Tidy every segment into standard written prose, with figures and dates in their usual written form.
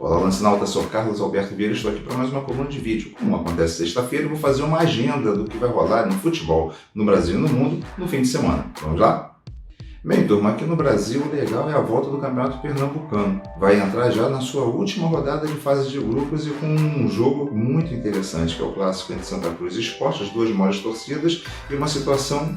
Olá, Lancinal, tá sou Carlos Alberto Vieira, estou aqui para mais uma coluna de vídeo. Como acontece sexta-feira, eu vou fazer uma agenda do que vai rolar no futebol no Brasil e no mundo no fim de semana. Vamos lá? Bem, turma, aqui no Brasil o legal é a volta do Campeonato Pernambucano. Vai entrar já na sua última rodada de fase de grupos e com um jogo muito interessante, que é o clássico entre Santa Cruz e Sport, as duas maiores torcidas, e uma situação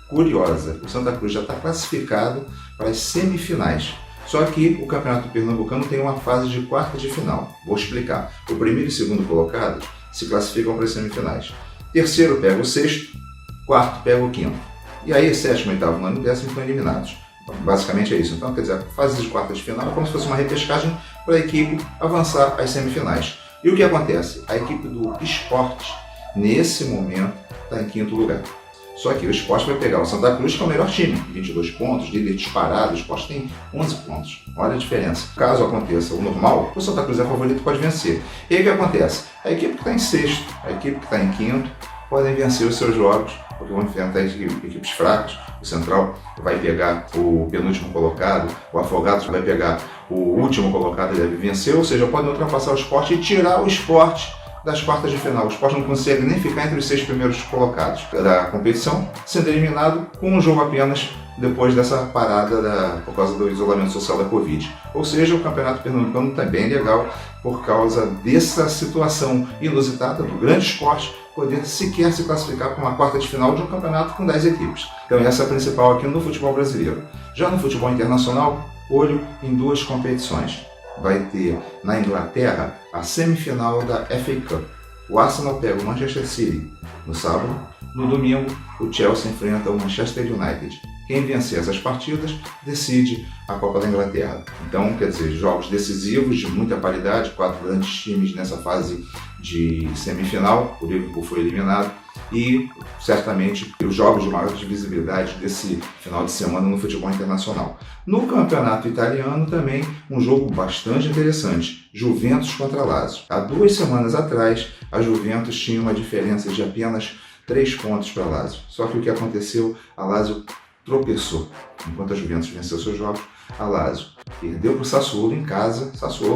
curiosa. O Santa Cruz já está classificado para as semifinais. Só que o Campeonato Pernambucano tem uma fase de quarta de final. Vou explicar. O primeiro e segundo colocados se classificam para as semifinais. Terceiro pega o sexto, quarto pega o quinto. E aí, sétimo, oitavo, nono e décimo estão eliminados. Basicamente é isso. Então, quer dizer, a fase de quarta de final é como se fosse uma repescagem para a equipe avançar às semifinais. E o que acontece? A equipe do Sport, nesse momento, está em quinto lugar. Só que o Sport vai pegar o Santa Cruz, que é o melhor time, 22 pontos, líder disparado, o Sport tem 11 pontos. Olha a diferença. Caso aconteça o normal, o Santa Cruz é favorito, pode vencer. E aí o que acontece? A equipe que está em sexto, a equipe que está em quinto, podem vencer os seus jogos, porque vão enfrentar equipes fracas. O Central vai pegar o penúltimo colocado, o Afogados vai pegar o último colocado e deve vencer, ou seja, podem ultrapassar o Sport e tirar o Sport das quartas de final. O Sport não consegue nem ficar entre os 6 primeiros colocados da competição, sendo eliminado com um jogo apenas depois dessa parada por causa do isolamento social da Covid. Ou seja, o Campeonato Pernambucano está bem legal por causa dessa situação inusitada do grande Sport poder sequer se classificar para uma quarta de final de um campeonato com 10 equipes. Então essa é a principal aqui no futebol brasileiro. Já no futebol internacional, olho em duas competições. Vai ter na Inglaterra a semifinal da FA Cup. O Arsenal pega o Manchester City no sábado. No domingo, o Chelsea enfrenta o Manchester United. Quem vencer essas partidas decide a Copa da Inglaterra. Então, quer dizer, jogos decisivos de muita paridade, 4 grandes times nessa fase de semifinal. O Liverpool foi eliminado e certamente os jogos de maior visibilidade desse final de semana no futebol internacional. No campeonato italiano também um jogo bastante interessante, Juventus contra Lazio. Há 2 semanas atrás a Juventus tinha uma diferença de apenas 3 pontos para a Lazio. Só que o que aconteceu, a Lazio tropeçou. Enquanto a Juventus venceu seus jogos, a Lazio perdeu para o Sassuolo em casa,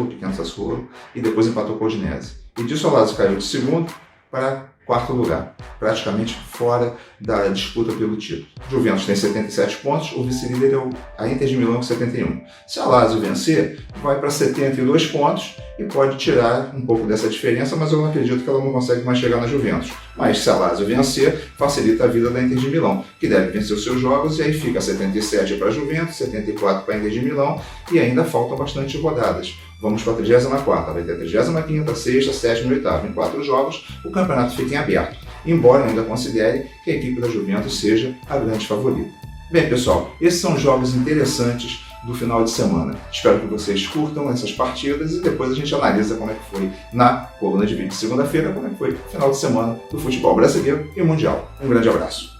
pequeno Sassuolo, e depois empatou com o Udinese. E disso a Lazio caiu de segundo para quarto lugar, praticamente fora da disputa pelo título. Juventus tem 77 pontos, o vice-líder é a Inter de Milão com 71. Se a Lazio vencer, vai para 72 pontos e pode tirar um pouco dessa diferença, mas eu não acredito que ela não consegue mais chegar na Juventus. Mas se a Lazio vencer, facilita a vida da Inter de Milão, que deve vencer os seus jogos, e aí fica 77 para a Juventus, 74 para a Inter de Milão, e ainda faltam bastante rodadas. Vamos para a 34ª, vai ter a 35ª, 6ª, 7ª e 8ª. Em 4 jogos, o campeonato fica em aberto, embora eu ainda considere que a equipe da Juventus seja a grande favorita. Bem, pessoal, esses são jogos interessantes do final de semana. Espero que vocês curtam essas partidas e depois a gente analisa como é que foi na coluna de vídeo de segunda-feira, como é que foi o final de semana do futebol brasileiro e mundial. Um grande abraço.